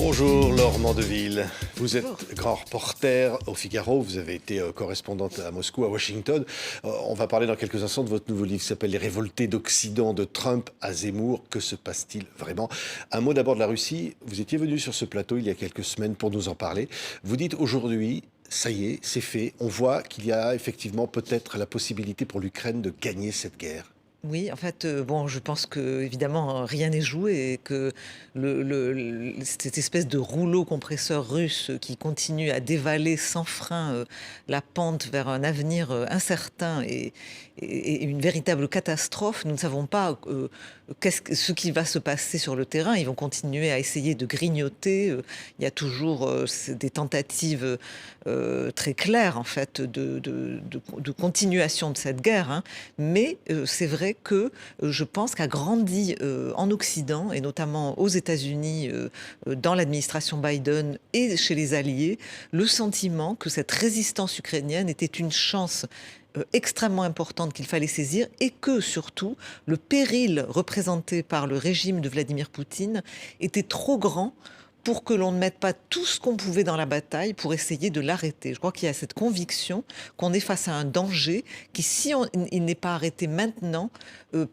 Bonjour Laure Mandeville, vous êtes grand reporter au Figaro, vous avez été correspondante à Moscou, à Washington. On va parler dans quelques instants de votre nouveau livre qui s'appelle « Les révoltés d'Occident, de Trump à Zemmour ». Que se passe-t-il vraiment? Un mot d'abord de la Russie. Vous étiez venu sur ce plateau il y a quelques semaines pour nous en parler. Vous dites aujourd'hui, ça y est, c'est fait. On voit qu'il y a effectivement peut-être la possibilité pour l'Ukraine de gagner cette guerre. Oui, en fait, bon, je pense que évidemment rien n'est joué et que cette espèce de rouleau compresseur russe qui continue à dévaler sans frein la pente vers un avenir incertain et une véritable catastrophe. Nous ne savons pas ce qui va se passer sur le terrain. Ils vont continuer à essayer de grignoter. Il y a toujours des tentatives très claires en fait de continuation de cette guerre. Hein. Mais c'est vrai que je pense qu'a grandi en Occident et notamment aux États-Unis dans l'administration Biden et chez les alliés le sentiment que cette résistance ukrainienne était une chance extrêmement importante qu'il fallait saisir et que surtout le péril représenté par le régime de Vladimir Poutine était trop grand pour que l'on ne mette pas tout ce qu'on pouvait dans la bataille pour essayer de l'arrêter. Je crois qu'il y a cette conviction qu'on est face à un danger qui, si il n'est pas arrêté maintenant,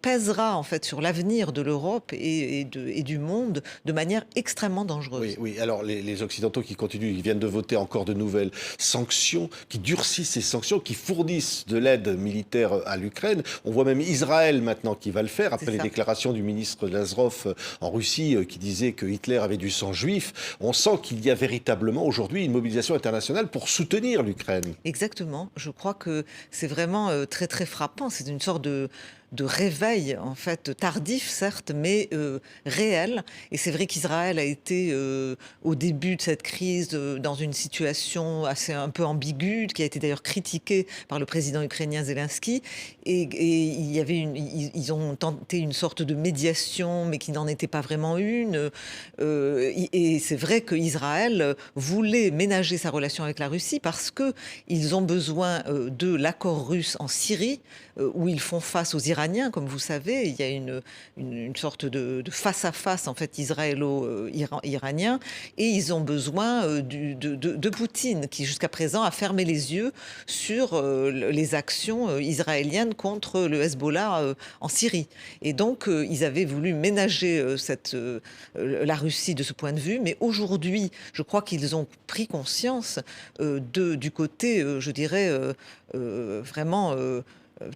pèsera en fait sur l'avenir de l'Europe et du monde de manière extrêmement dangereuse. Oui, oui. Alors les Occidentaux qui continuent, ils viennent de voter encore de nouvelles sanctions, qui durcissent ces sanctions, qui fournissent de l'aide militaire à l'Ukraine. On voit même Israël maintenant qui va le faire, après les déclarations du ministre Lavrov en Russie qui disait que Hitler avait du sang juif. On sent qu'il y a véritablement aujourd'hui une mobilisation internationale pour soutenir l'Ukraine. Exactement. Je crois que c'est vraiment très très frappant. C'est une sorte de réveil, en fait, tardif, certes, mais réel. Et c'est vrai qu'Israël a été, au début de cette crise, dans une situation assez un peu ambiguë, qui a été d'ailleurs critiquée par le président ukrainien Zelensky. Et il y avait ils ont tenté une sorte de médiation, mais qui n'en était pas vraiment une. Et c'est vrai qu'Israël voulait ménager sa relation avec la Russie parce qu'ils ont besoin de l'accord russe en Syrie, où ils font face aux Iraniens, comme vous savez. Il y a une sorte de face-à-face, en fait, israélo-iranien. Et ils ont besoin de Poutine, qui jusqu'à présent a fermé les yeux sur les actions israéliennes contre le Hezbollah en Syrie. Et donc, ils avaient voulu ménager la Russie de ce point de vue. Mais aujourd'hui, je crois qu'ils ont pris conscience du côté, je dirais, vraiment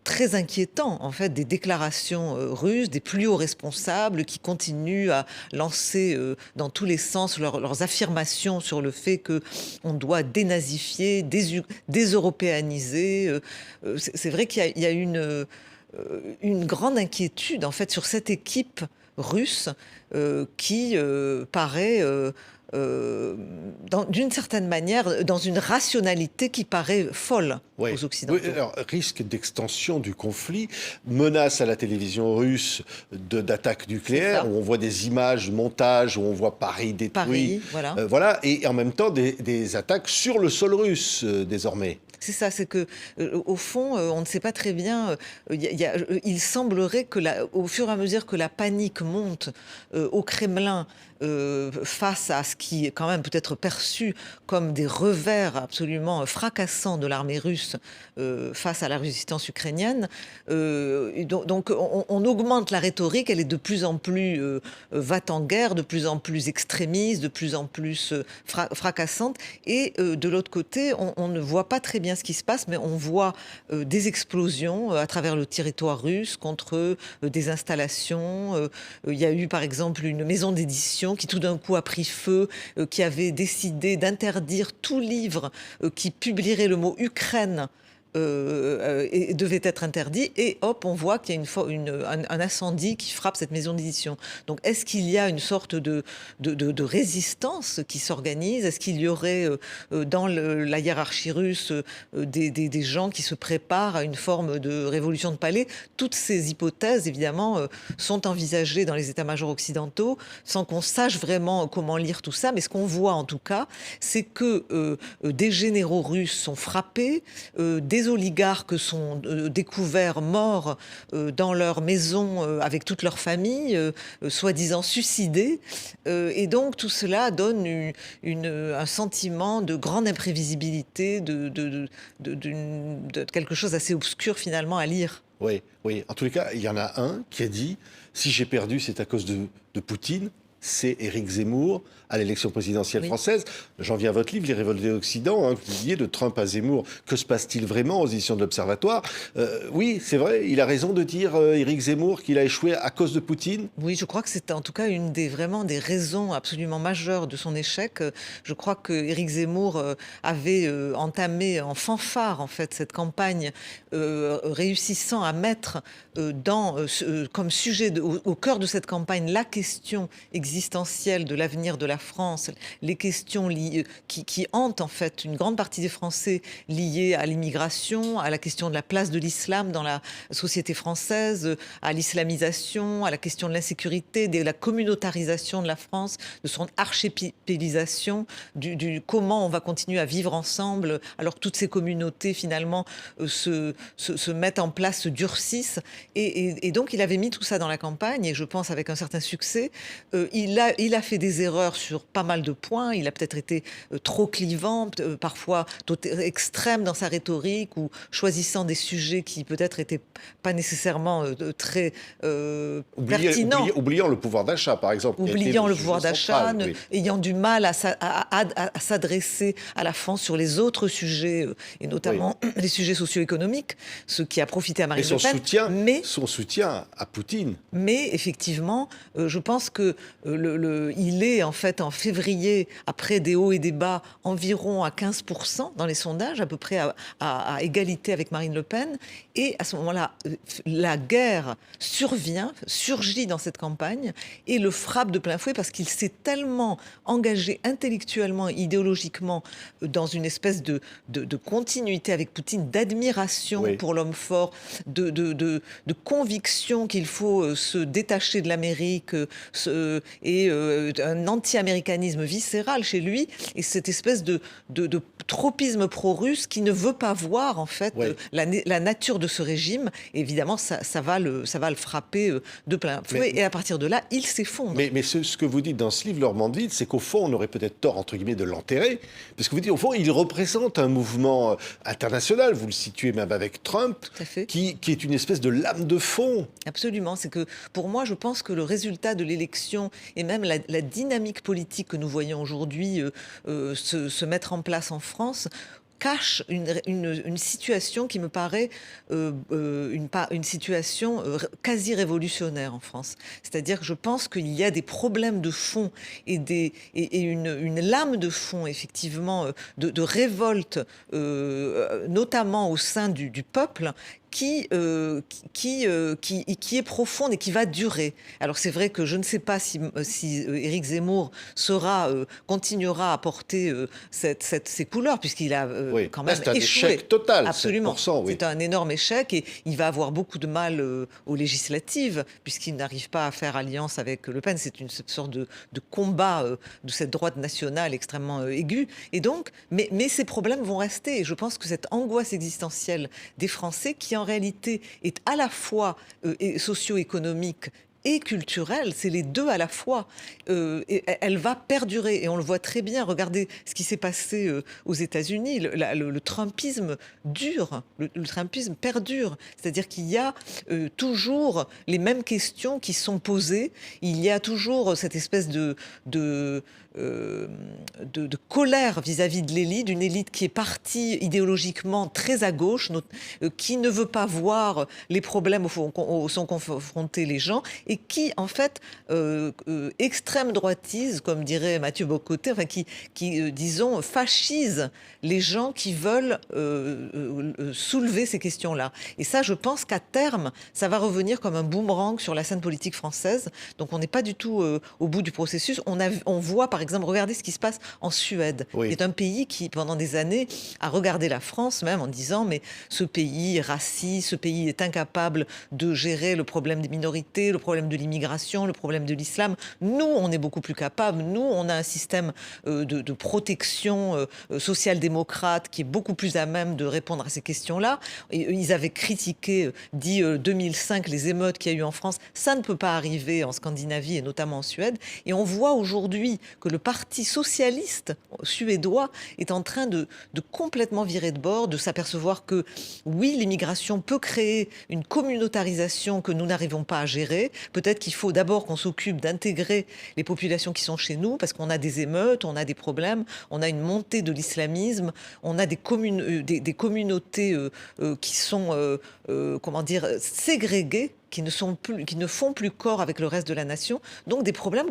très inquiétant, en fait, des déclarations russes, des plus hauts responsables qui continuent à lancer dans tous les sens leurs affirmations sur le fait qu'on doit dénazifier, déseuropéaniser. C'est vrai qu'il y a une grande inquiétude, en fait, sur cette équipe russe qui paraît d'une certaine manière, dans une rationalité qui paraît folle aux Occidentaux. Oui, alors, risque d'extension du conflit, menace à la télévision russe d'attaques nucléaires, où on voit des images, montages, où on voit Paris détruit. Voilà. Et en même temps, des attaques sur le sol russe, désormais. C'est ça, c'est que au fond, on ne sait pas très bien. Il semblerait que, au fur et à mesure que la panique monte au Kremlin face à ce qui est quand même peut être perçu comme des revers absolument fracassants de l'armée russe face à la résistance ukrainienne, donc on augmente la rhétorique. Elle est de plus en plus va-t-en-guerre, de plus en plus extrémiste, de plus en plus fracassante. Et de l'autre côté, on ne voit pas très bien ce qui se passe, mais on voit des explosions à travers le territoire russe contre des installations. Il y a eu par exemple une maison d'édition qui tout d'un coup a pris feu, qui avait décidé d'interdire tout livre qui publierait le mot Ukraine et devait être interdit, et hop, on voit qu'il y a un incendie qui frappe cette maison d'édition. Donc, est-ce qu'il y a une sorte de résistance qui s'organise? Est-ce qu'il y aurait dans la hiérarchie russe des gens qui se préparent à une forme de révolution de palais? Toutes ces hypothèses, évidemment, sont envisagées dans les états-majors occidentaux sans qu'on sache vraiment comment lire tout ça. Mais ce qu'on voit, en tout cas, c'est que des généraux russes sont frappés, des les oligarques sont découverts morts dans leur maison avec toute leur famille, soi-disant suicidés. Et donc tout cela donne un sentiment de grande imprévisibilité, de quelque chose d'assez obscur finalement à lire. Oui, oui. En tous les cas, il y en a un qui a dit « Si j'ai perdu, c'est à cause de Poutine ». C'est Éric Zemmour à l'élection présidentielle française. J'en viens à votre livre, Les Révoltés d'Occident, que vous publiez, de Trump à Zemmour. Que se passe-t-il vraiment aux éditions de l'Observatoire? Oui, c'est vrai, il a raison de dire, Éric Zemmour, qu'il a échoué à cause de Poutine. Oui, je crois que c'est en tout cas vraiment des raisons absolument majeures de son échec. Je crois que Éric Zemmour avait entamé en fanfare en fait cette campagne, réussissant à mettre comme sujet au cœur de cette campagne la question existentielle de l'avenir de la France, les questions qui hantent en fait une grande partie des Français liées à l'immigration, à la question de la place de l'islam dans la société française, à l'islamisation, à la question de l'insécurité, de la communautarisation de la France, de son archipélisation, du comment on va continuer à vivre ensemble alors que toutes ces communautés finalement se mettent en place, se durcissent. Et donc il avait mis tout ça dans la campagne et je pense avec un certain succès. Il a fait des erreurs sur pas mal de points. Il a peut-être été trop clivant, parfois extrême dans sa rhétorique ou choisissant des sujets qui peut-être étaient pas nécessairement très pertinents. Oubliant le pouvoir d'achat, par exemple. Oubliant le pouvoir d'achat, oui. ayant du mal à s'adresser à la France sur les autres sujets, et notamment les sujets socio-économiques, ce qui a profité à Marine Le Pen. Son soutien à Poutine. Mais effectivement, je pense que il est en fait en février, après des hauts et des bas, environ à 15% dans les sondages, à peu près à égalité avec Marine Le Pen. Et à ce moment-là, la guerre surgit dans cette campagne et le frappe de plein fouet parce qu'il s'est tellement engagé intellectuellement, idéologiquement, dans une espèce de continuité avec Poutine, d'admiration pour l'homme fort, de conviction qu'il faut se détacher de l'Amérique et un anti-américanisme viscéral chez lui et cette espèce de tropisme pro-russe qui ne veut pas voir en fait la nature de ce régime. Et évidemment, ça va le frapper de plein fouet et à partir de là, il s'effondre. Mais ce que vous dites dans ce livre, Laure Mandeville, c'est qu'au fond, on aurait peut-être tort, entre guillemets, de l'enterrer, parce que vous dites, au fond, il représente un mouvement international, vous le situez même avec Trump, qui est une espèce de lame de fond. Absolument, c'est que pour moi, je pense que le résultat de l'élection et même la dynamique politique que nous voyons aujourd'hui se mettre en place en France cache une situation qui me paraît une situation quasi révolutionnaire en France. C'est-à-dire que je pense qu'il y a des problèmes de fond et une lame de fond, effectivement, de révolte, notamment au sein du peuple, qui est profonde et qui va durer. Alors c'est vrai que je ne sais pas si Éric Zemmour continuera à porter ces couleurs, puisqu'il a quand même échoué. C'est un échec total, Absolument. 7%, C'est un énorme échec et il va avoir beaucoup de mal aux législatives, puisqu'il n'arrive pas à faire alliance avec Le Pen. C'est une sorte de combat de cette droite nationale extrêmement aiguë. Et donc, mais ces problèmes vont rester. Et je pense que cette angoisse existentielle des Français, qui en réalité est à la fois socio-économique et culturelle, c'est les deux à la fois, et elle va perdurer et on le voit très bien. Regardez ce qui s'est passé aux États-Unis. Le Trumpisme dure, le Trumpisme perdure, c'est-à-dire qu'il y a toujours les mêmes questions qui sont posées, il y a toujours cette espèce de colère vis-à-vis de l'élite, d'une élite qui est partie idéologiquement très à gauche, qui ne veut pas voir les problèmes où sont confrontés les gens, et qui, en fait, extrême droitise, comme dirait Mathieu Bocoté, enfin, qui disons, fascise les gens qui veulent soulever ces questions-là. Et ça, je pense qu'à terme, ça va revenir comme un boomerang sur la scène politique française. Donc, on n'est pas du tout au bout du processus. On voit, par exemple, regardez ce qui se passe en Suède, qui est un pays qui, pendant des années, a regardé la France même en disant mais ce pays est raciste, ce pays est incapable de gérer le problème des minorités, le problème problème de l'immigration, le problème de l'islam. Nous, on est beaucoup plus capables. Nous, on a un système de protection social-démocrate qui est beaucoup plus à même de répondre à ces questions-là. Ils avaient critiqué, dit 2005, les émeutes qu'il y a eu en France. Ça ne peut pas arriver en Scandinavie et notamment en Suède. Et on voit aujourd'hui que le parti socialiste suédois est en train de complètement virer de bord, de s'apercevoir que oui, l'immigration peut créer une communautarisation que nous n'arrivons pas à gérer. Peut-être qu'il faut d'abord qu'on s'occupe d'intégrer les populations qui sont chez nous, parce qu'on a des émeutes, on a des problèmes, on a une montée de l'islamisme, on a des communautés qui sont, comment dire, ségrégées, qui ne font plus corps avec le reste de la nation. Donc des problèmes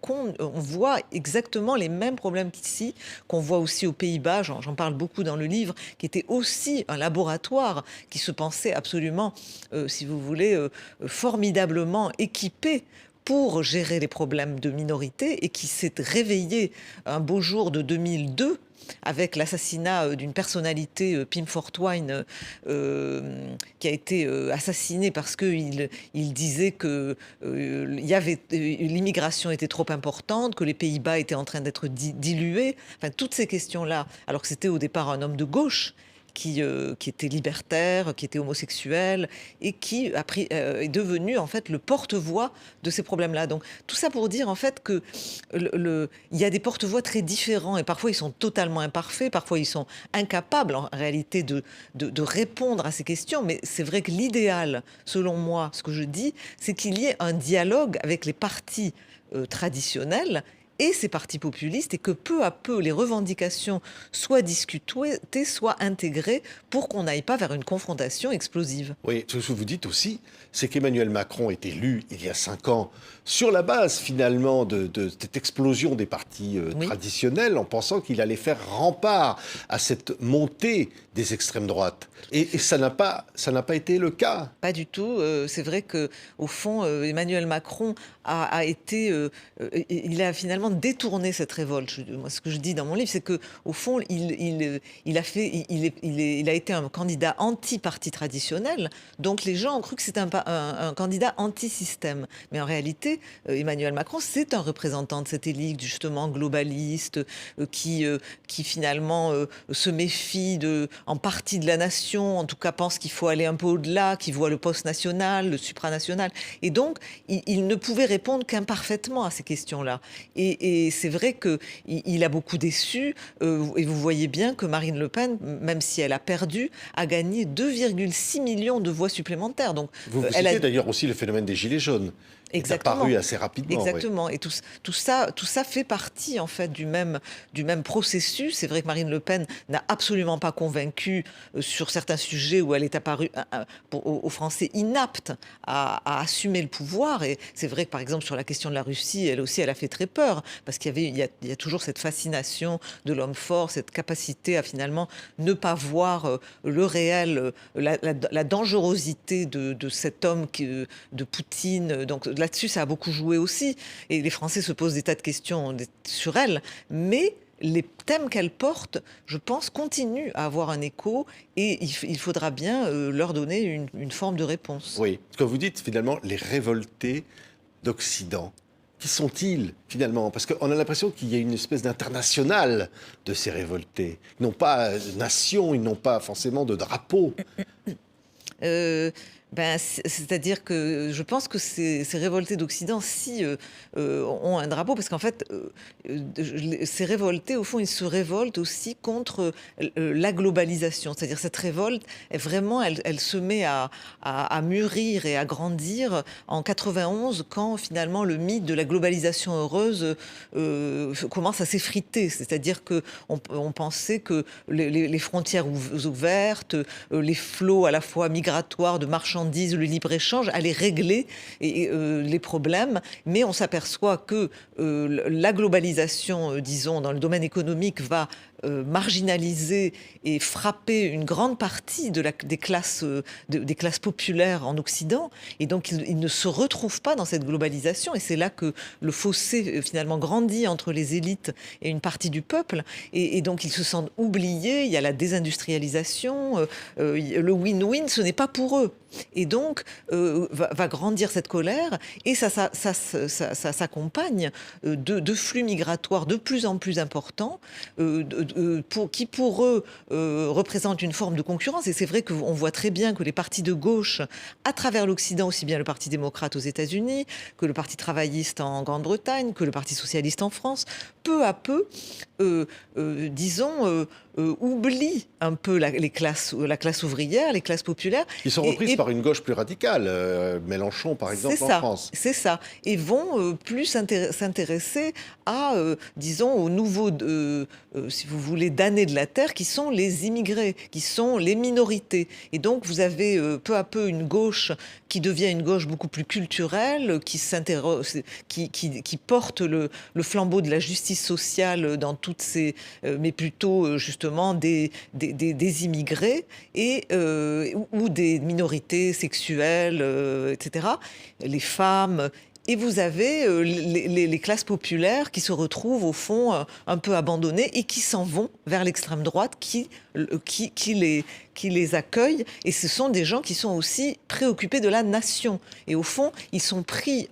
on voit exactement les mêmes problèmes qu'ici, qu'on voit aussi aux Pays-Bas, j'en parle beaucoup dans le livre, qui était aussi un laboratoire qui se pensait absolument, si vous voulez, formidablement équipé pour gérer les problèmes de minorité et qui s'est réveillé un beau jour de 2002 avec l'assassinat d'une personnalité, Pim Fortuyn, qui a été assassiné parce qu'il disait que l'immigration était trop importante, que les Pays-Bas étaient en train d'être dilués. Enfin, toutes ces questions-là, alors que c'était au départ un homme de gauche, qui était libertaire, qui était homosexuel et qui est devenu en fait le porte-voix de ces problèmes-là. Donc tout ça pour dire en fait que il y a des porte-voix très différents et parfois ils sont totalement imparfaits, parfois ils sont incapables en réalité de répondre à ces questions. Mais c'est vrai que l'idéal, selon moi, ce que je dis, c'est qu'il y ait un dialogue avec les partis traditionnels et ces partis populistes, et que peu à peu les revendications soient discutées, soient intégrées pour qu'on n'aille pas vers une confrontation explosive. Oui, ce que vous dites aussi, c'est qu'Emmanuel Macron est élu il y a 5 ans sur la base finalement de cette explosion des partis traditionnels, en pensant qu'il allait faire rempart à cette montée des extrêmes droites. Et ça n'a pas été le cas. Pas du tout. C'est vrai que au fond, Emmanuel Macron a été, il a finalement détourné cette révolte. Moi, ce que je dis dans mon livre, c'est que au fond, il a été un candidat anti-parti traditionnel. Donc les gens ont cru que c'était un candidat anti-système. Mais en réalité, Emmanuel Macron, c'est un représentant de cette élite justement globaliste qui finalement se méfie en partie de la nation, en tout cas pense qu'il faut aller un peu au-delà, qui voit le post-national, le supranational. Et donc, il ne pouvait répondre qu'imparfaitement à ces questions-là. Et c'est vrai qu'il a beaucoup déçu. Et vous voyez bien que Marine Le Pen, même si elle a perdu, a gagné 2,6 millions de voix supplémentaires. Donc, vous citez d'ailleurs aussi le phénomène des Gilets jaunes. Exactement. C'est apparu assez rapidement. Exactement. Oui. Et tout ça fait partie en fait du même processus. C'est vrai que Marine Le Pen n'a absolument pas convaincu sur certains sujets où elle est apparue aux Français inapte à assumer le pouvoir. Et c'est vrai que par exemple sur la question de la Russie, elle aussi, elle a fait très peur parce qu'il y a toujours cette fascination de l'homme fort, cette capacité à finalement ne pas voir le réel, la dangerosité de cet homme de Poutine. Donc là-dessus, ça a beaucoup joué aussi. Et les Français se posent des tas de questions sur elle. Mais les thèmes qu'elle porte, je pense, continuent à avoir un écho. Et il faudra bien leur donner une forme de réponse. Oui. Quand vous dites, finalement, les révoltés d'Occident, qui sont-ils, finalement? Parce qu'on a l'impression qu'il y a une espèce d'international de ces révoltés. Ils n'ont pas de nation, ils n'ont pas forcément de drapeau. C'est-à-dire que je pense que ces révoltés d'Occident, ont un drapeau, parce qu'en fait, ces révoltés, au fond, ils se révoltent aussi contre la globalisation. C'est-à-dire cette révolte, elle se met à mûrir et à grandir en 91, quand finalement le mythe de la globalisation heureuse commence à s'effriter. C'est-à-dire qu'on pensait que les frontières ouvertes, les flots à la fois migratoires de marchandises, le libre-échange allait régler les problèmes, mais on s'aperçoit que la globalisation, disons, dans le domaine économique, va marginaliser et frapper une grande partie des classes populaires en Occident, et donc ils ne se retrouvent pas dans cette globalisation, et c'est là que le fossé finalement grandit entre les élites et une partie du peuple, et donc ils se sentent oubliés. Il y a la désindustrialisation, le win-win, ce n'est pas pour eux. Et donc, va grandir cette colère, et ça s'accompagne de flux migratoires de plus en plus importants, qui pour eux représentent une forme de concurrence. Et c'est vrai qu'on voit très bien que les partis de gauche, à travers l'Occident, aussi bien le Parti démocrate aux États-Unis, que le Parti travailliste en Grande-Bretagne, que le Parti socialiste en France, peu à peu, disons, oublie un peu la classe ouvrière, les classes populaires. Qui sont reprises par une gauche plus radicale, Mélenchon par exemple en France. C'est ça, et vont plus s'intéresser à, disons, aux nouveaux, si vous voulez, damnés de la terre, qui sont les immigrés, qui sont les minorités. Et donc vous avez peu à peu une gauche qui devient une gauche beaucoup plus culturelle, qui porte le flambeau de la justice sociale dans toutes ces, mais plutôt justement des immigrés ou des minorités sexuelles, etc., les femmes. Et vous avez les classes populaires qui se retrouvent au fond un peu abandonnées et qui s'en vont vers l'extrême droite qui les accueille. Et ce sont des gens qui sont aussi préoccupés de la nation. Et au fond, ils sont pris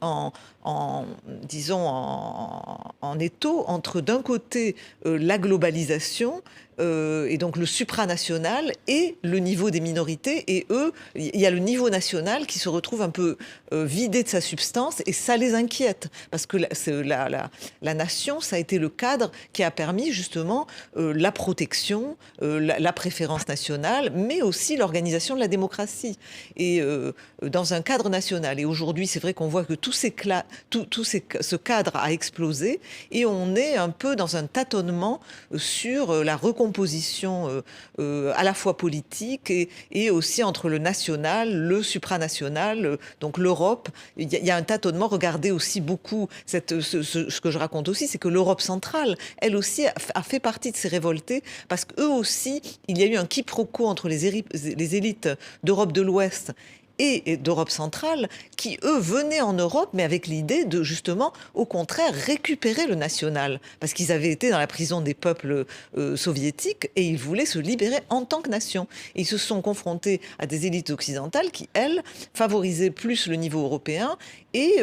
disons, en étau entre d'un côté la globalisation, et donc le supranational, et le niveau des minorités. Et eux, il y a le niveau national qui se retrouve un peu vidé de sa substance, et ça les inquiète. Parce que la nation, ça a été le cadre qui a permis justement la protection, la préférence nationale, mais aussi l'organisation de la démocratie. Et dans un cadre national. Et aujourd'hui, c'est vrai qu'on voit que ce cadre a explosé, et on est un peu dans un tâtonnement sur la recomposition à la fois politique et aussi entre le national, le supranational, donc l'Europe. Il y a un tâtonnement. Regardez aussi beaucoup, ce que je raconte aussi, c'est que l'Europe centrale, elle aussi, a fait partie de ces révoltés, parce qu'eux aussi, il y a eu un quiproquo entre les élites d'Europe de l'Ouest et d'Europe centrale, qui, eux, venaient en Europe, mais avec l'idée de, justement, au contraire, récupérer le national. Parce qu'ils avaient été dans la prison des peuples soviétiques, et ils voulaient se libérer en tant que nation. Et ils se sont confrontés à des élites occidentales qui, elles, favorisaient plus le niveau européen et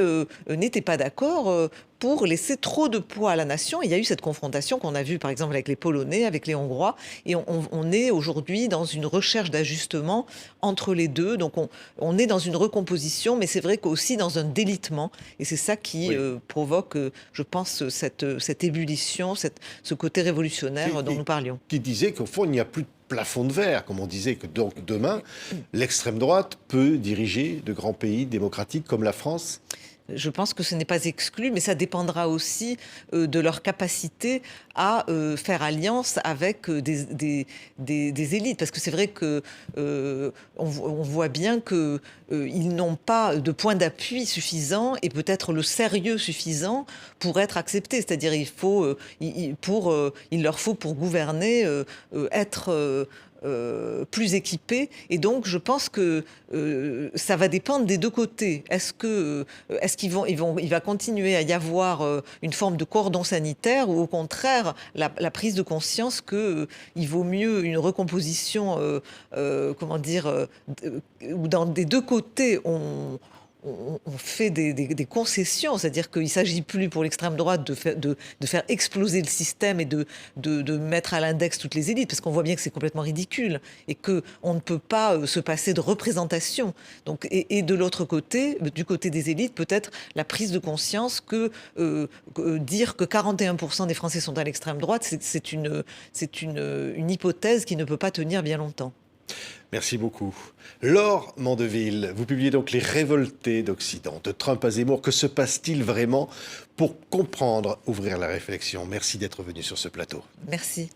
n'étaient pas d'accord pour laisser trop de poids à la nation. Il y a eu cette confrontation qu'on a vue, par exemple, avec les Polonais, avec les Hongrois, et on est aujourd'hui dans une recherche d'ajustement entre les deux. Donc on est dans une recomposition, mais c'est vrai qu'aussi dans un délitement, et c'est ça qui provoque, je pense, cette ébullition, ce côté révolutionnaire dont nous parlions. Qui disait qu'au fond, il n'y a plus de plafond de verre, comme on disait, que donc demain, l'extrême droite peut diriger de grands pays démocratiques comme la France. Je pense que ce n'est pas exclu, mais ça dépendra aussi de leur capacité à faire alliance avec des élites. Parce que c'est vrai que on voit bien qu'ils n'ont pas de point d'appui suffisant et peut-être le sérieux suffisant pour être acceptés. C'est-à-dire il leur faut pour gouverner être plus équipés. Et donc, je pense que ça va dépendre des deux côtés. Il va continuer à y avoir une forme de cordon sanitaire, ou au contraire, la prise de conscience qu'il vaut mieux une recomposition, où dans des deux côtés, on fait des concessions, c'est-à-dire qu'il ne s'agit plus pour l'extrême droite de faire exploser le système et de mettre à l'index toutes les élites, parce qu'on voit bien que c'est complètement ridicule et qu'on ne peut pas se passer de représentation. Donc, et de l'autre côté, du côté des élites, peut-être la prise de conscience que dire que 41% des Français sont à l'extrême droite, c'est une hypothèse qui ne peut pas tenir bien longtemps. Merci beaucoup. Laure Mandeville, vous publiez donc Les Révoltés d'Occident, de Trump à Zemmour. Que se passe-t-il vraiment pour comprendre, ouvrir la réflexion? Merci d'être venu sur ce plateau. Merci.